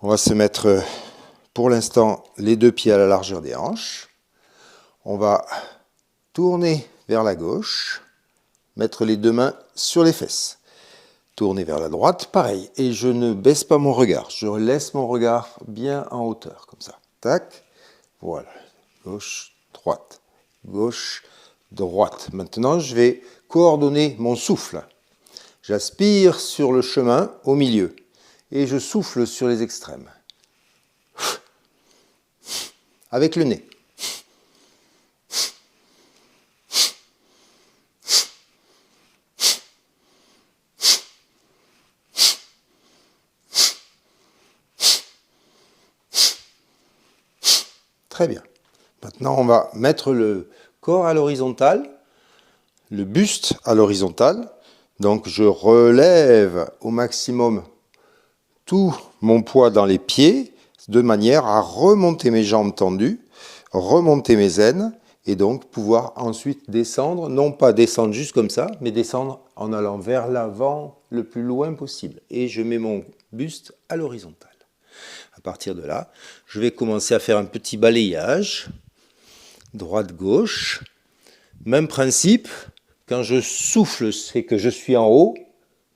On va se mettre pour l'instant les deux pieds à la largeur des hanches. On va tourner vers la gauche, mettre les deux mains sur les fesses. Tourner vers la droite, pareil. Et je ne baisse pas mon regard. Je laisse mon regard bien en hauteur, comme ça. Tac. Voilà. Gauche, droite. Gauche, droite. Maintenant, je vais coordonner mon souffle. J'aspire sur le chemin au milieu. Et je souffle sur les extrêmes. Avec le nez. Très bien. Maintenant, on va mettre le corps à l'horizontale, le buste à l'horizontale. Donc, je relève au maximum tout mon poids dans les pieds, de manière à remonter mes jambes tendues, remonter mes aines, et donc pouvoir ensuite descendre, non pas descendre juste comme ça, mais descendre en allant vers l'avant le plus loin possible. Et je mets mon buste à l'horizontale. À partir de là, je vais commencer à faire un petit balayage, droite-gauche. Même principe, quand je souffle, c'est que je suis en haut,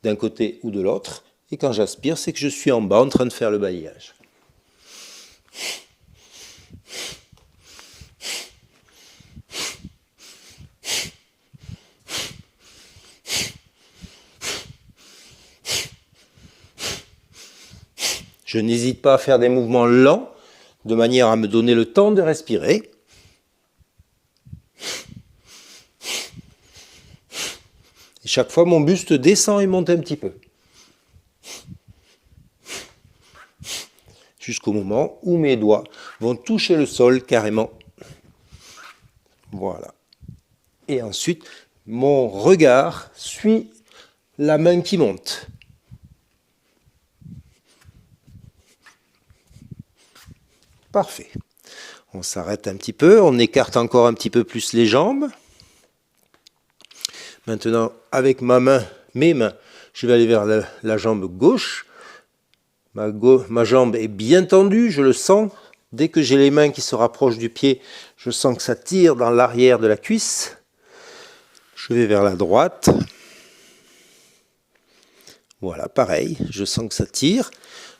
d'un côté ou de l'autre, et quand j'aspire, c'est que je suis en bas en train de faire le balayage. Je n'hésite pas à faire des mouvements lents, de manière à me donner le temps de respirer. Et chaque fois, mon buste descend et monte un petit peu. Jusqu'au moment où mes doigts vont toucher le sol carrément. Voilà. Et ensuite, mon regard suit la main qui monte. Parfait. On s'arrête un petit peu, on écarte encore un petit peu plus les jambes. Maintenant, avec mes mains, je vais aller vers la jambe gauche. Ma jambe est bien tendue, je le sens. Dès que j'ai les mains qui se rapprochent du pied, je sens que ça tire dans l'arrière de la cuisse. Je vais vers la droite. Voilà, pareil, je sens que ça tire.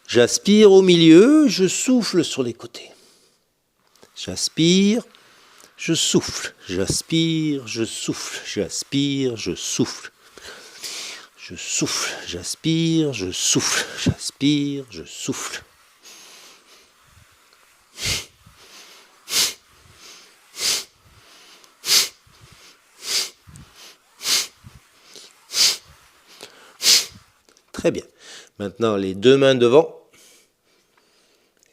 J'aspire au milieu, je souffle sur les côtés. J'aspire, je souffle. J'aspire, je souffle. J'aspire, je souffle. Je souffle, j'aspire, je souffle. J'aspire, je souffle. Très bien. Maintenant, les deux mains devant.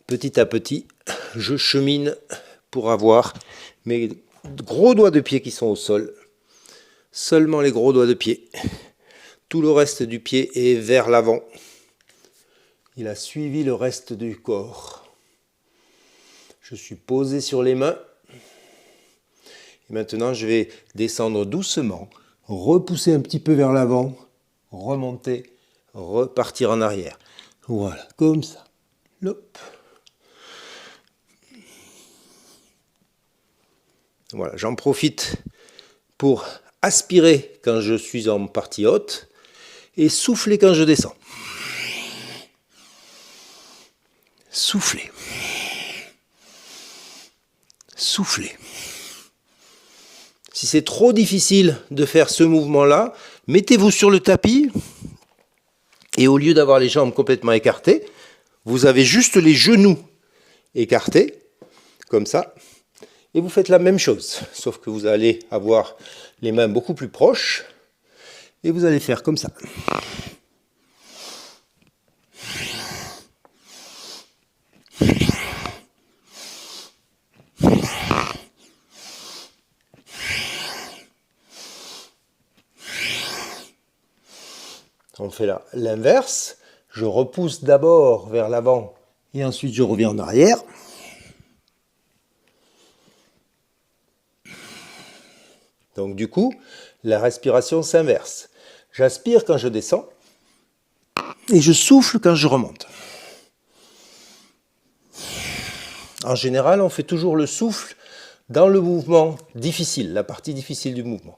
Petit à petit, je chemine pour avoir mes gros doigts de pied qui sont au sol. Seulement les gros doigts de pied. Tout le reste du pied est vers l'avant. Il a suivi le reste du corps. Je suis posé sur les mains. Et maintenant, je vais descendre doucement, repousser un petit peu vers l'avant, remonter, repartir en arrière. Voilà, comme ça. Hop. Voilà, j'en profite pour aspirer quand je suis en partie haute et souffler quand je descends. Souffler. Souffler. Si c'est trop difficile de faire ce mouvement-là, mettez-vous sur le tapis et au lieu d'avoir les jambes complètement écartées, vous avez juste les genoux écartés, comme ça, et vous faites la même chose, sauf que vous allez avoir les mains beaucoup plus proches et vous allez faire comme ça. On fait l'inverse. Je repousse d'abord vers l'avant et ensuite je reviens en arrière. Donc du coup, la respiration s'inverse. J'aspire quand je descends et je souffle quand je remonte. En général, on fait toujours le souffle dans le mouvement difficile, la partie difficile du mouvement.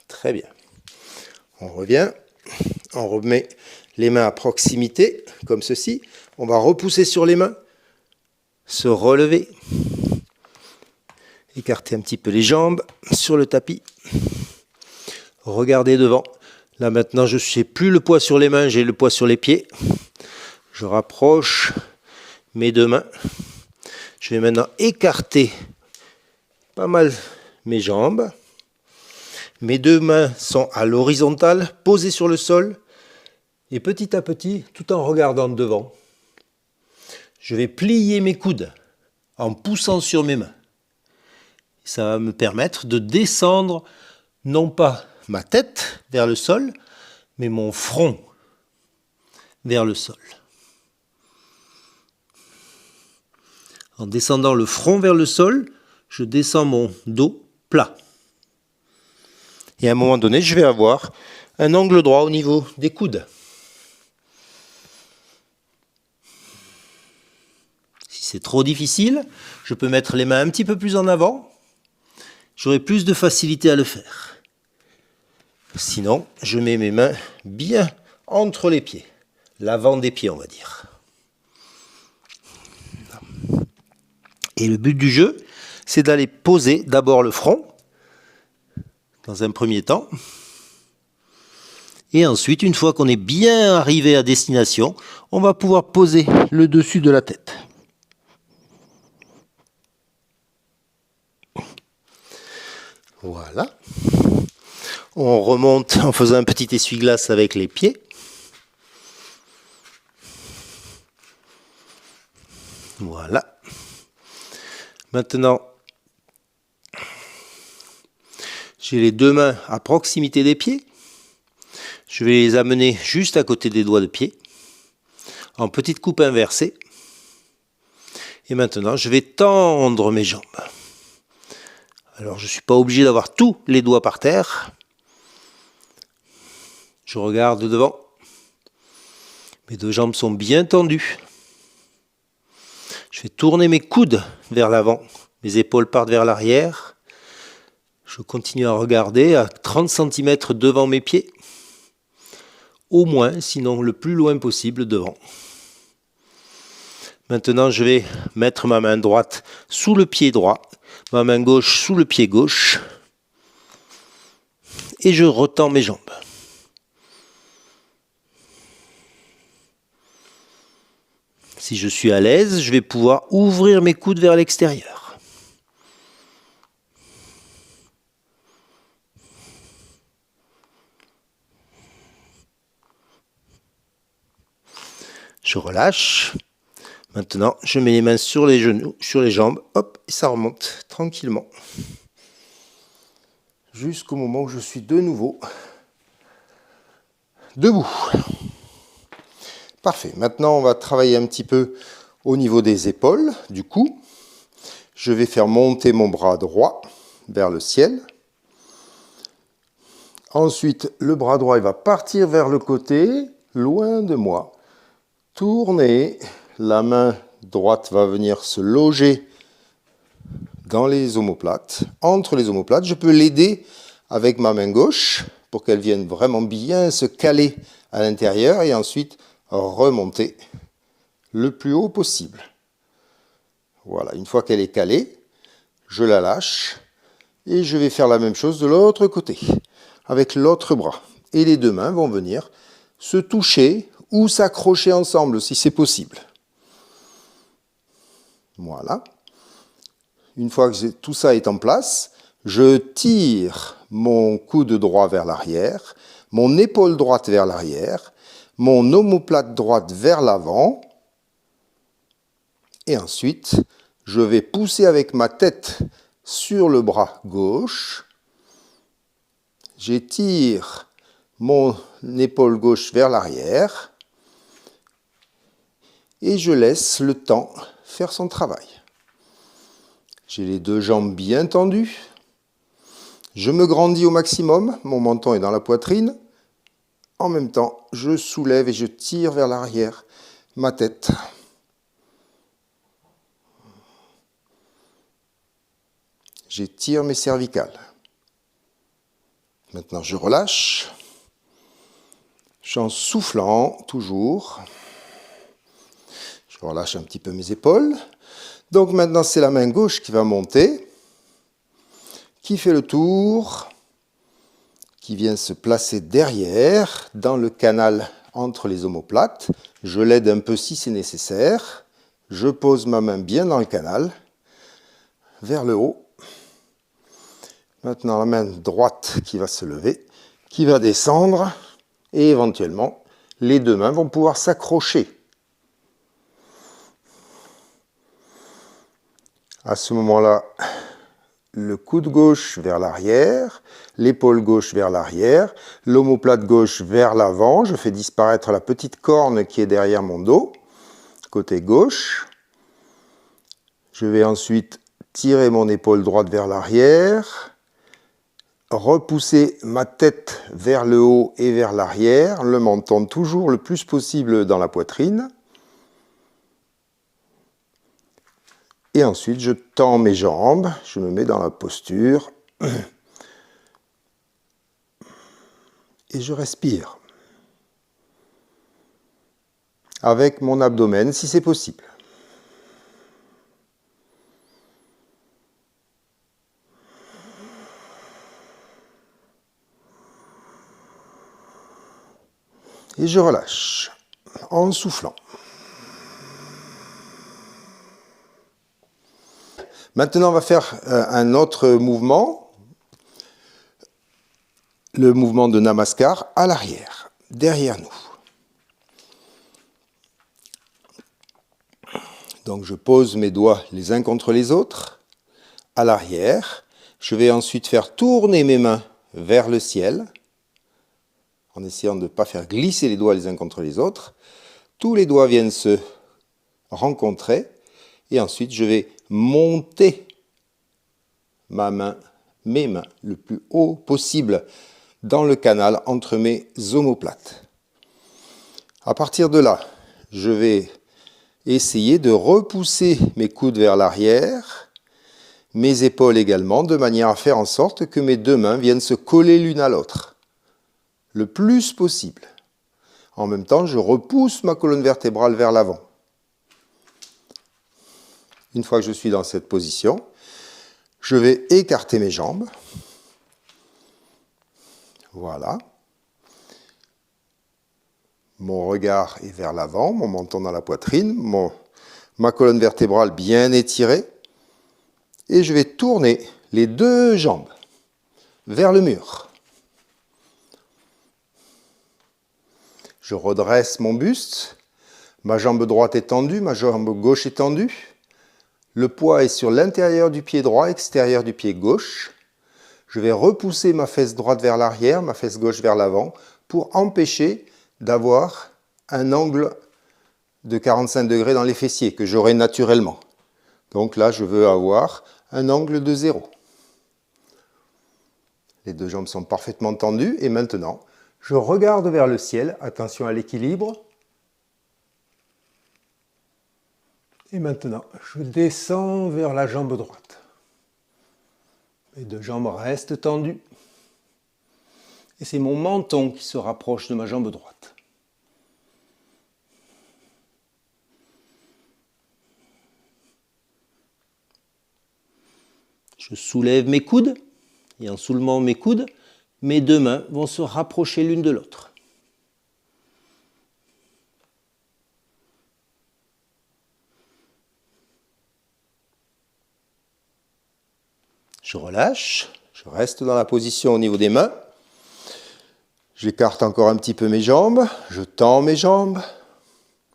Très bien. On revient, on remet les mains à proximité, comme ceci. On va repousser sur les mains, se relever, écarter un petit peu les jambes sur le tapis, regarder devant. Là maintenant, je n'ai plus le poids sur les mains, j'ai le poids sur les pieds. Je rapproche mes deux mains. Je vais maintenant écarter pas mal mes jambes. Mes deux mains sont à l'horizontale, posées sur le sol. Et petit à petit, tout en regardant devant, je vais plier mes coudes en poussant sur mes mains. Ça va me permettre de descendre non pas ma tête vers le sol, mais mon front vers le sol. En descendant le front vers le sol, je descends mon dos plat. Et à un moment donné, je vais avoir un angle droit au niveau des coudes. Si c'est trop difficile, je peux mettre les mains un petit peu plus en avant. J'aurai plus de facilité à le faire. Sinon, je mets mes mains bien entre les pieds. L'avant des pieds, on va dire. Et le but du jeu, c'est d'aller poser d'abord le front, dans un premier temps. Et ensuite, une fois qu'on est bien arrivé à destination, on va pouvoir poser le dessus de la tête. Voilà. On remonte en faisant un petit essuie-glace avec les pieds. Voilà. Maintenant, j'ai les deux mains à proximité des pieds. Je vais les amener juste à côté des doigts de pied, en petite coupe inversée. Et maintenant, je vais tendre mes jambes. Alors, je ne suis pas obligé d'avoir tous les doigts par terre. Je regarde devant. Mes deux jambes sont bien tendues. Je vais tourner mes coudes vers l'avant. Mes épaules partent vers l'arrière. Je continue à regarder à 30 cm devant mes pieds. Au moins, sinon le plus loin possible devant. Maintenant, je vais mettre ma main droite sous le pied droit, ma main gauche sous le pied gauche. Et je retends mes jambes. Si je suis à l'aise, je vais pouvoir ouvrir mes coudes vers l'extérieur. Je relâche. Maintenant, je mets les mains sur les genoux, sur les jambes. Hop, et ça remonte tranquillement. Jusqu'au moment où je suis de nouveau debout. Parfait. Maintenant, on va travailler un petit peu au niveau des épaules, du cou. Je vais faire monter mon bras droit vers le ciel. Ensuite, le bras droit il va partir vers le côté, loin de moi. Tourner. La main droite va venir se loger dans les omoplates. Entre les omoplates, je peux l'aider avec ma main gauche pour qu'elle vienne vraiment bien se caler à l'intérieur et ensuite remonter le plus haut possible. Voilà, une fois qu'elle est calée, je la lâche et je vais faire la même chose de l'autre côté avec l'autre bras. Et les deux mains vont venir se toucher ou s'accrocher ensemble si c'est possible. Voilà. Une fois que tout ça est en place, je tire mon coude droit vers l'arrière, mon épaule droite vers l'arrière, mon omoplate droite vers l'avant. Et ensuite, je vais pousser avec ma tête sur le bras gauche. J'étire mon épaule gauche vers l'arrière. Et je laisse le temps faire son travail. J'ai les deux jambes bien tendues. Je me grandis au maximum, mon menton est dans la poitrine. En même temps, je soulève et je tire vers l'arrière ma tête. J'étire mes cervicales. Maintenant, je relâche. En soufflant, toujours. Je relâche un petit peu mes épaules. Donc maintenant, c'est la main gauche qui va monter, qui fait le tour, qui vient se placer derrière, dans le canal entre les omoplates. Je l'aide un peu si c'est nécessaire. Je pose ma main bien dans le canal, vers le haut. Maintenant, la main droite qui va se lever, qui va descendre, et éventuellement, les deux mains vont pouvoir s'accrocher. À ce moment-là, le coude gauche vers l'arrière, l'épaule gauche vers l'arrière, l'omoplate gauche vers l'avant. Je fais disparaître la petite corne qui est derrière mon dos, côté gauche. Je vais ensuite tirer mon épaule droite vers l'arrière, repousser ma tête vers le haut et vers l'arrière, le menton toujours le plus possible dans la poitrine. Et ensuite, je tends mes jambes, je me mets dans la posture et je respire avec mon abdomen si c'est possible. Et je relâche en soufflant. Maintenant, on va faire un autre mouvement, le mouvement de Namaskar à l'arrière, derrière nous. Donc, je pose mes doigts les uns contre les autres, à l'arrière. Je vais ensuite faire tourner mes mains vers le ciel, en essayant de ne pas faire glisser les doigts les uns contre les autres. Tous les doigts viennent se rencontrer, et ensuite, je vais monter mes mains, le plus haut possible dans le canal entre mes omoplates. À partir de là, je vais essayer de repousser mes coudes vers l'arrière, mes épaules également, de manière à faire en sorte que mes deux mains viennent se coller l'une à l'autre, le plus possible. En même temps, je repousse ma colonne vertébrale vers l'avant. Une fois que je suis dans cette position, je vais écarter mes jambes. Voilà. Mon regard est vers l'avant, mon menton dans la poitrine, ma colonne vertébrale bien étirée. Et je vais tourner les deux jambes vers le mur. Je redresse mon buste. Ma jambe droite est tendue, ma jambe gauche est tendue. Le poids est sur l'intérieur du pied droit, extérieur du pied gauche. Je vais repousser ma fesse droite vers l'arrière, ma fesse gauche vers l'avant, pour empêcher d'avoir un angle de 45 degrés dans les fessiers, que j'aurai naturellement. Donc là, je veux avoir un angle de 0. Les deux jambes sont parfaitement tendues, et maintenant, je regarde vers le ciel, attention à l'équilibre. Et maintenant, je descends vers la jambe droite. Les deux jambes restent tendues. Et c'est mon menton qui se rapproche de ma jambe droite. Je soulève mes coudes, et en soulevant mes coudes, mes deux mains vont se rapprocher l'une de l'autre. Je relâche, je reste dans la position au niveau des mains. J'écarte encore un petit peu mes jambes, je tends mes jambes,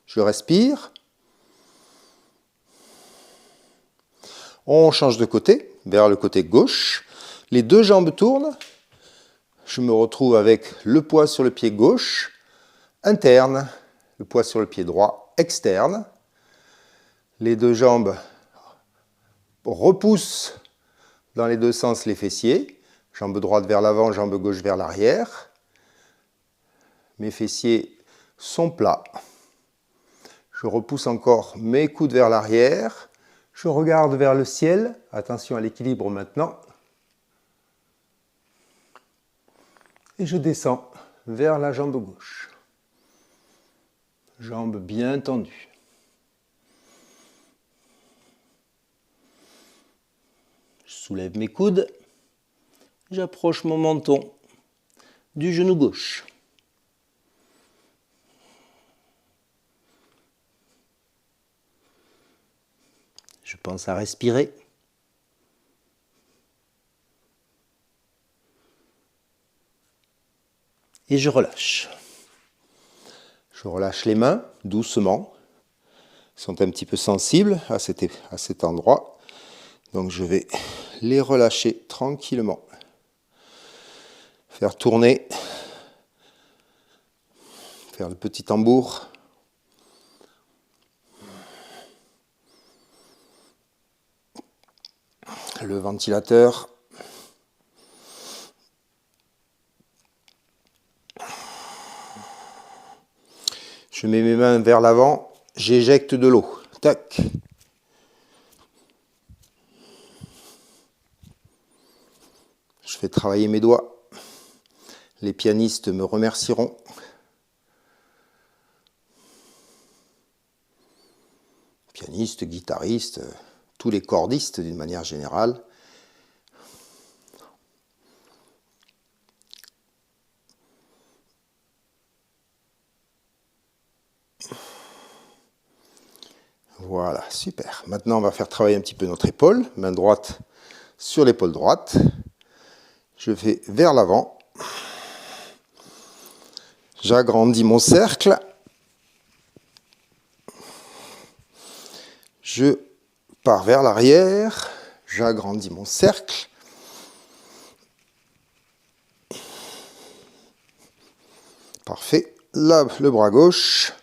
je respire. On change de côté, vers le côté gauche. Les deux jambes tournent. Je me retrouve avec le poids sur le pied gauche, interne, le poids sur le pied droit, externe. Les deux jambes repoussent dans les deux sens les fessiers. Jambe droite vers l'avant, jambe gauche vers l'arrière. Mes fessiers sont plats. Je repousse encore mes coudes vers l'arrière. Je regarde vers le ciel. Attention à l'équilibre maintenant. Et je descends vers la jambe gauche. Jambe bien tendue. Je soulève mes coudes. J'approche mon menton du genou gauche. Je pense à respirer. Et je relâche. Je relâche les mains doucement. Elles sont un petit peu sensibles à cet endroit. Donc je vais les relâcher tranquillement. Faire tourner. Faire le petit tambour. Le ventilateur. Je mets mes mains vers l'avant, j'éjecte de l'eau. Tac. Je fais travailler mes doigts. Les pianistes me remercieront. Pianistes, guitaristes, tous les cordistes d'une manière générale. Voilà, super. Maintenant, on va faire travailler un petit peu notre épaule. Main droite sur l'épaule droite. Je vais vers l'avant. J'agrandis mon cercle. Je pars vers l'arrière. J'agrandis mon cercle. Parfait. Là, le bras gauche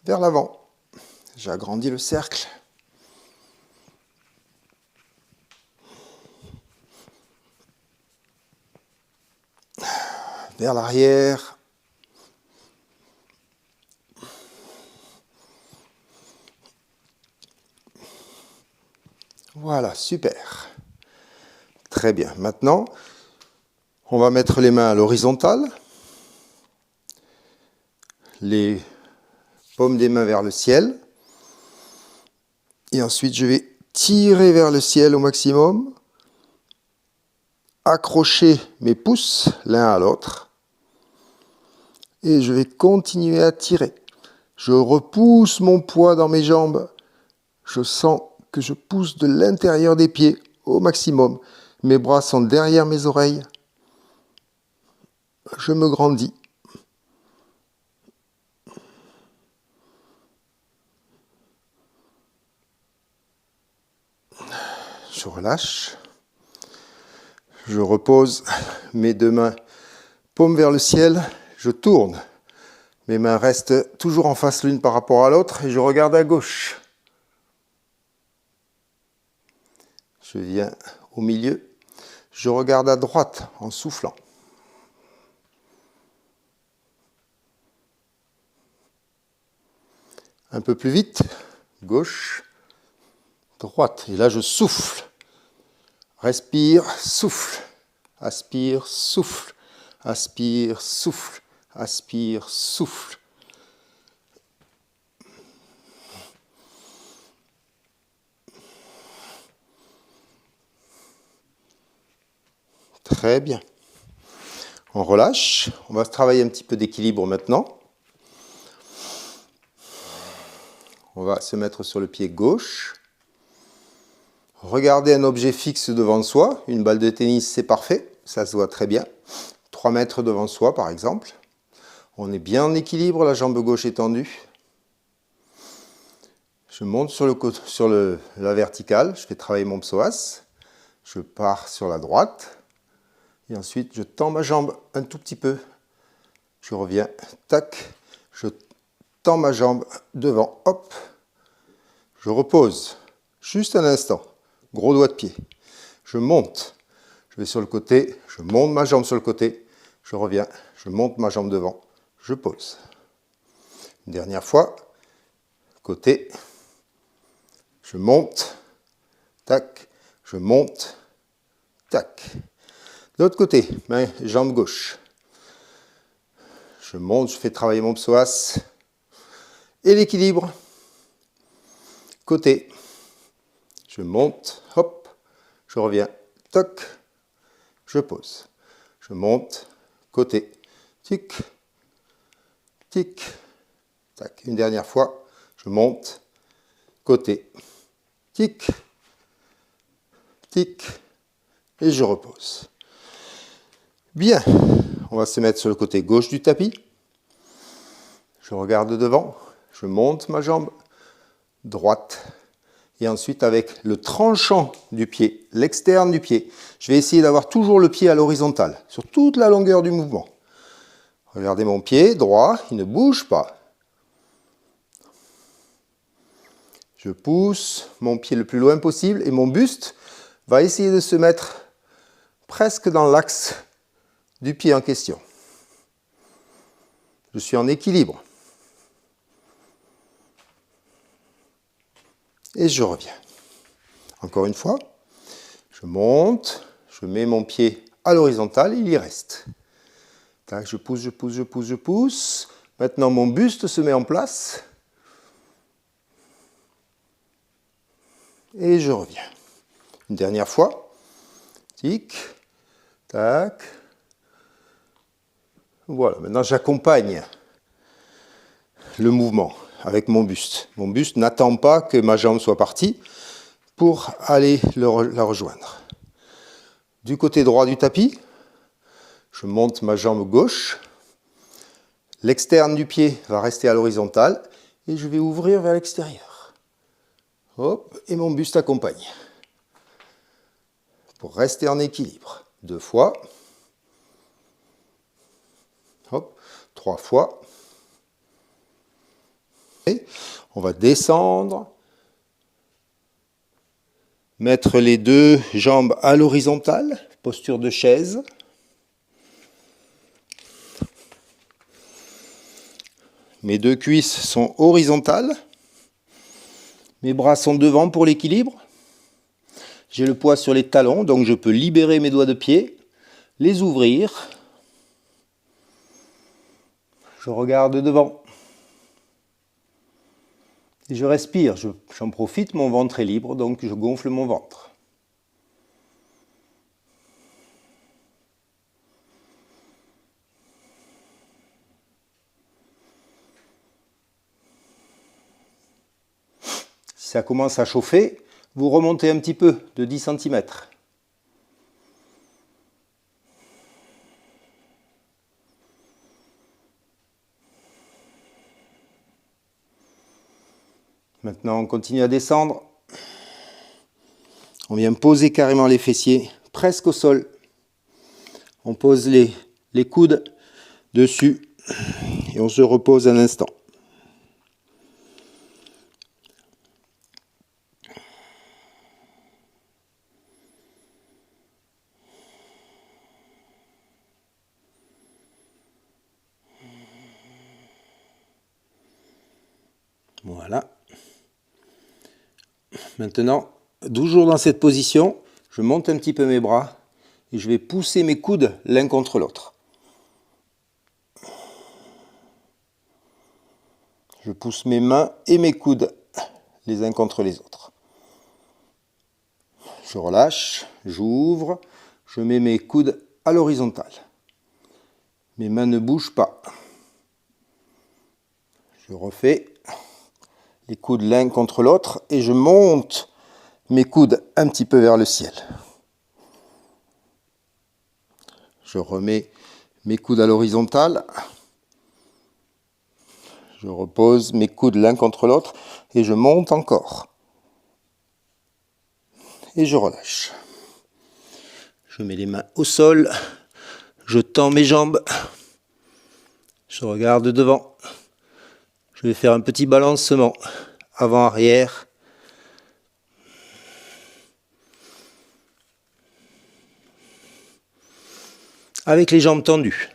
vers l'avant. J'agrandis le cercle. Vers l'arrière. Voilà, super. Très bien. Maintenant, on va mettre les mains à l'horizontale. Les paumes des mains vers le ciel. Et ensuite, je vais tirer vers le ciel au maximum. Accrocher mes pouces l'un à l'autre. Et je vais continuer à tirer. Je repousse mon poids dans mes jambes. Je sens que je pousse de l'intérieur des pieds au maximum. Mes bras sont derrière mes oreilles. Je me grandis. Je relâche. Je repose mes deux mains, paume vers le ciel. Je tourne. Mes mains restent toujours en face l'une par rapport à l'autre et je regarde à gauche. Je viens au milieu. Je regarde à droite en soufflant. Un peu plus vite. Gauche, droite. Et là, je souffle. Respire, souffle. Aspire, souffle. Aspire, souffle. Aspire, souffle. Très bien. On relâche. On va travailler un petit peu d'équilibre maintenant. On va se mettre sur le pied gauche. Regarder un objet fixe devant soi. Une balle de tennis, c'est parfait. Ça se voit très bien. 3 mètres devant soi, par exemple. On est bien en équilibre, la jambe gauche est tendue. Je monte sur la verticale. Je fais travailler mon psoas. Je pars sur la droite. Et ensuite, je tends ma jambe un tout petit peu. Je reviens. Tac. Je tends ma jambe devant. Hop. Je repose. Juste un instant. Gros doigt de pied. Je monte. Je vais sur le côté, je monte ma jambe sur le côté, je reviens, je monte ma jambe devant, je pose. Une dernière fois, côté, je monte, tac, je monte, tac. De l'autre côté, main, jambe gauche. Je monte, je fais travailler mon psoas et l'équilibre. Côté, je monte, hop, je reviens, toc, je pose. Je monte, côté, tic, tic, tac. Une dernière fois, je monte, côté, tic, tic, et je repose. Bien, on va se mettre sur le côté gauche du tapis. Je regarde devant, je monte ma jambe droite. Et ensuite, avec le tranchant du pied, l'externe du pied, je vais essayer d'avoir toujours le pied à l'horizontale, sur toute la longueur du mouvement. Regardez mon pied droit, il ne bouge pas. Je pousse mon pied le plus loin possible et mon buste va essayer de se mettre presque dans l'axe du pied en question. Je suis en équilibre. Et je reviens. Encore une fois, je monte, je mets mon pied à l'horizontale et il y reste. Tac, je pousse, je pousse, je pousse, je pousse. Maintenant, mon buste se met en place. Et je reviens. Une dernière fois. Tic, tac. Voilà, maintenant j'accompagne le mouvement avec mon buste. Mon buste n'attend pas que ma jambe soit partie pour aller la rejoindre. Du côté droit du tapis, je monte ma jambe gauche. L'externe du pied va rester à l'horizontale et je vais ouvrir vers l'extérieur. Hop, et mon buste accompagne. Pour rester en équilibre. 2 fois. Hop, 3 fois. Et on va descendre. Mettre les 2 jambes à l'horizontale, posture de chaise. Mes 2 cuisses sont horizontales. Mes bras sont devant pour l'équilibre. J'ai le poids sur les talons, donc je peux libérer mes doigts de pied, les ouvrir. Je regarde devant. Et je respire, j'en profite, mon ventre est libre, donc je gonfle mon ventre. Si ça commence à chauffer, vous remontez un petit peu de 10 cm. Maintenant, on continue à descendre. On vient poser carrément les fessiers presque au sol. On pose les coudes dessus et on se repose un instant. Voilà. Maintenant, toujours dans cette position, je monte un petit peu mes bras et je vais pousser mes coudes l'un contre l'autre. Je pousse mes mains et mes coudes les uns contre les autres. Je relâche, j'ouvre, je mets mes coudes à l'horizontale. Mes mains ne bougent pas. Je refais les coudes l'un contre l'autre et je monte mes coudes un petit peu vers le ciel. Je remets mes coudes à l'horizontale. Je repose mes coudes l'un contre l'autre et je monte encore. Et je relâche. Je mets les mains au sol. Je tends mes jambes. Je regarde devant. Je vais faire un petit balancement avant-arrière. avec les jambes tendues.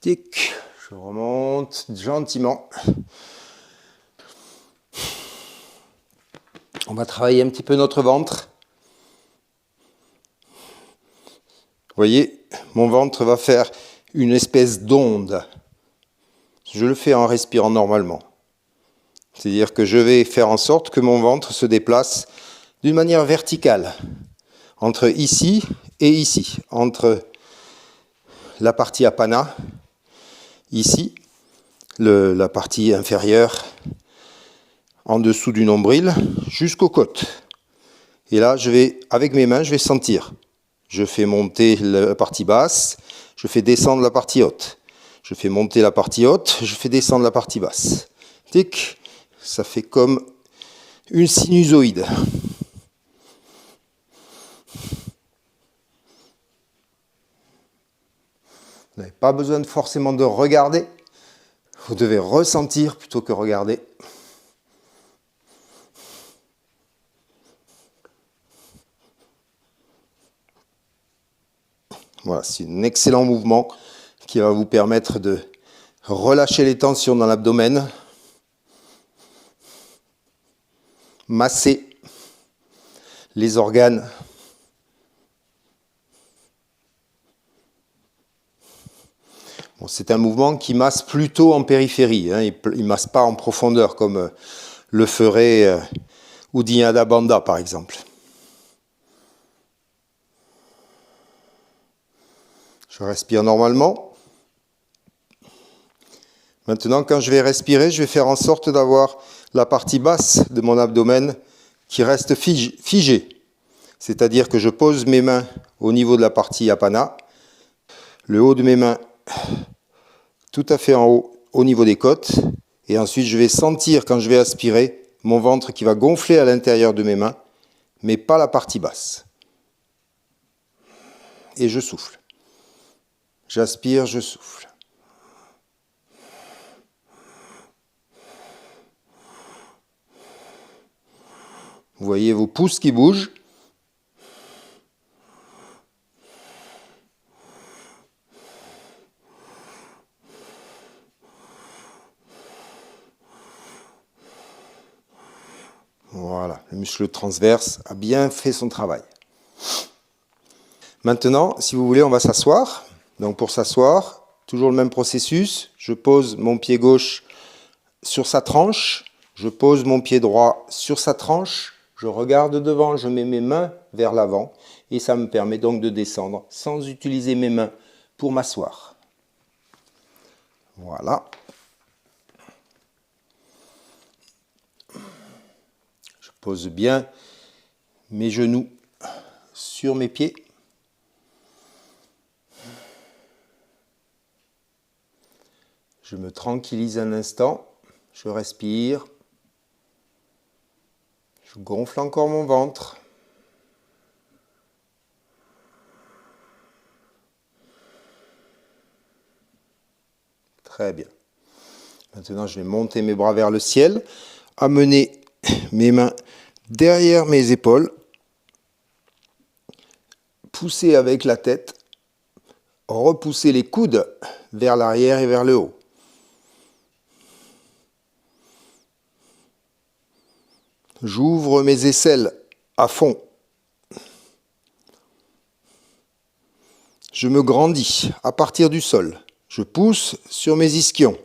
Tic, je remonte gentiment. On va travailler un petit peu notre ventre. Vous voyez, mon ventre va faire une espèce d'onde. Je le fais en respirant normalement. C'est-à-dire que je vais faire en sorte que mon ventre se déplace d'une manière verticale, entre ici et ici, entre la partie apana, ici, la partie inférieure, en dessous du nombril, jusqu'aux côtes. Et là, avec mes mains, je vais sentir. Je fais monter la partie basse, je fais descendre la partie haute. Je fais monter la partie haute, je fais descendre la partie basse. Tic, ça fait comme une sinusoïde. Vous n'avez pas besoin forcément de regarder. Vous devez ressentir plutôt que regarder. Voilà, c'est un excellent mouvement qui va vous permettre de relâcher les tensions dans l'abdomen, masser les organes. Bon, c'est un mouvement qui masse plutôt en périphérie, hein, il ne masse pas en profondeur comme le ferait Uddiyana Bandha par exemple. Je respire normalement. Maintenant, quand je vais respirer, je vais faire en sorte d'avoir la partie basse de mon abdomen qui reste figée. C'est-à-dire que je pose mes mains au niveau de la partie apana, le haut de mes mains tout à fait en haut, au niveau des côtes, et ensuite je vais sentir quand je vais aspirer mon ventre qui va gonfler à l'intérieur de mes mains, mais pas la partie basse. Et je souffle. J'aspire, je souffle. Vous voyez vos pouces qui bougent. Voilà, le muscle transverse a bien fait son travail. Maintenant, si vous voulez, on va s'asseoir. Donc pour s'asseoir, toujours le même processus. Je pose mon pied gauche sur sa tranche. Je pose mon pied droit sur sa tranche. Je regarde devant, je mets mes mains vers l'avant. Et ça me permet donc de descendre sans utiliser mes mains pour m'asseoir. Voilà. Je pose bien mes genoux sur mes pieds. Je me tranquillise un instant, je respire, je gonfle encore mon ventre. Très bien. Maintenant, je vais monter mes bras vers le ciel, amener mes mains derrière mes épaules, pousser avec la tête, repousser les coudes vers l'arrière et vers le haut. J'ouvre mes aisselles à fond. Je me grandis à partir du sol. Je pousse sur mes ischions.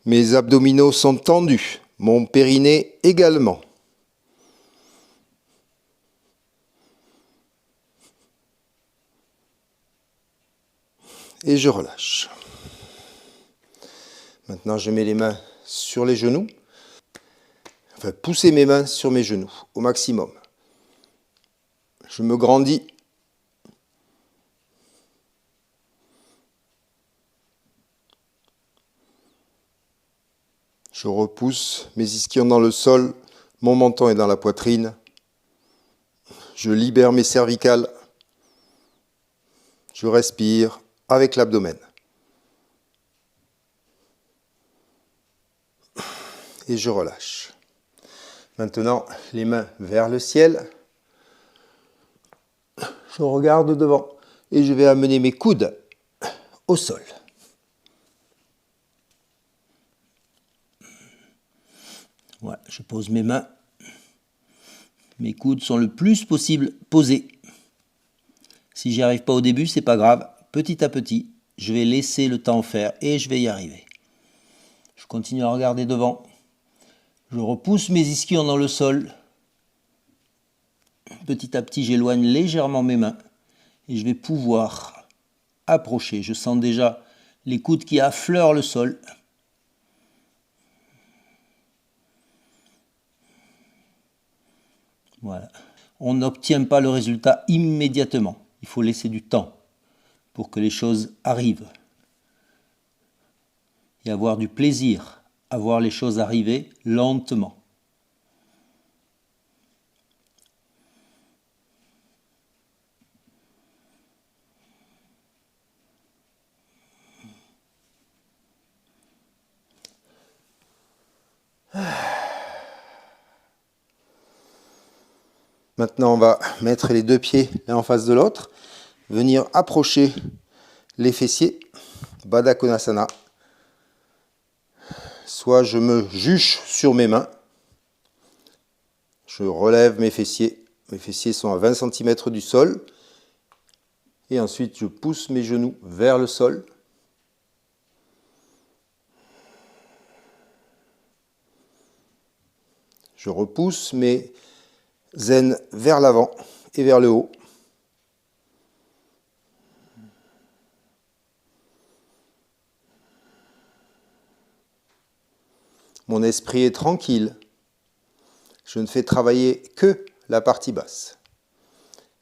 Mes abdominaux sont tendus, mon périnée également. Et je relâche. Maintenant, je mets les mains sur les genoux. Enfin, pousser mes mains sur mes genoux au maximum. Je me grandis. Je repousse mes ischions dans le sol, mon menton est dans la poitrine. Je libère mes cervicales. Je respire avec l'abdomen. Et je relâche. Maintenant, les mains vers le ciel. Je regarde devant et je vais amener mes coudes au sol. Voilà, je pose mes mains. Mes coudes sont le plus possible posés. Si j'y arrive pas au début, c'est pas grave. Petit à petit, je vais laisser le temps faire et je vais y arriver. Je continue à regarder devant. Je repousse mes ischions dans le sol. Petit à petit, j'éloigne légèrement mes mains et je vais pouvoir approcher. Je sens déjà les coudes qui affleurent le sol. Voilà. On n'obtient pas le résultat immédiatement. Il faut laisser du temps pour que les choses arrivent. Et avoir du plaisir à voir les choses arriver lentement. Maintenant, on va mettre les deux pieds l'un en face de l'autre, venir approcher les fessiers, Baddha Konasana. Soit je me juche sur mes mains, je relève mes fessiers sont à 20 cm du sol, et ensuite je pousse mes genoux vers le sol. Je repousse mes aines vers l'avant et vers le haut. Mon esprit est tranquille. Je ne fais travailler que la partie basse.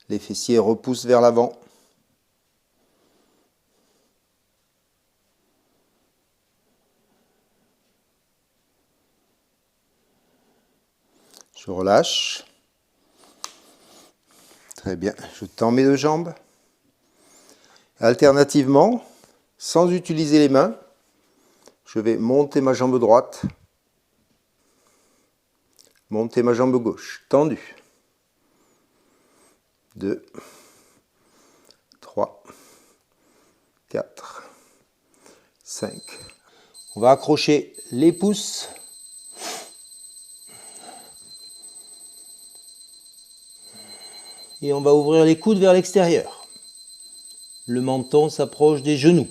Les fessiers repoussent vers l'avant. Je relâche. Très bien, je tends mes deux jambes. Alternativement, sans utiliser les mains, je vais monter ma jambe droite, monter ma jambe gauche, tendue. 2, 3, 4, 5. On va accrocher les pouces. Et on va ouvrir les coudes vers l'extérieur. Le menton s'approche des genoux.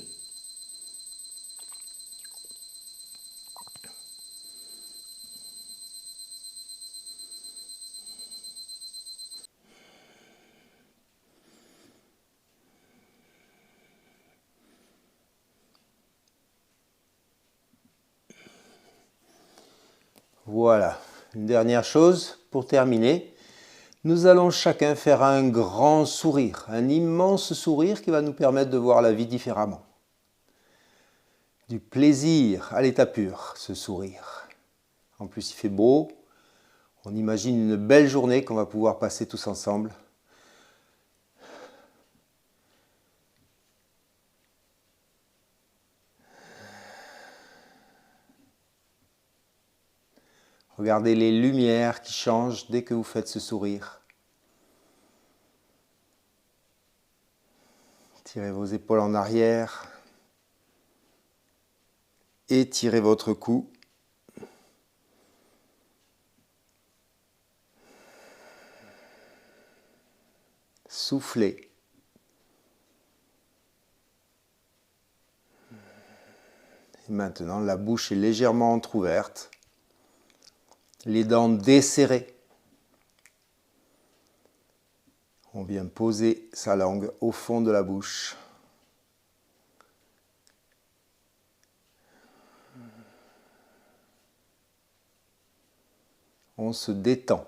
Voilà, une dernière chose pour terminer. Nous allons chacun faire un grand sourire, un immense sourire qui va nous permettre de voir la vie différemment. Du plaisir à l'état pur, ce sourire. En plus, il fait beau. On imagine une belle journée qu'on va pouvoir passer tous ensemble. Regardez les lumières qui changent dès que vous faites ce sourire. Tirez vos épaules en arrière. Étirez votre cou. Soufflez. Et maintenant, la bouche est légèrement entrouverte. Les dents desserrées. On vient poser sa langue au fond de la bouche. On se détend.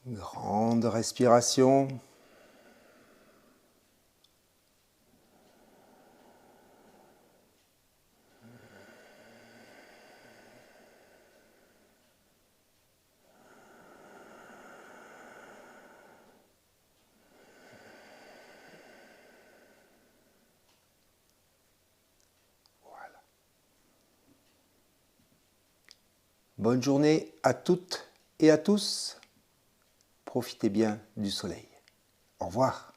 Grande respiration. Bonne journée à toutes et à tous. Profitez bien du soleil. Au revoir.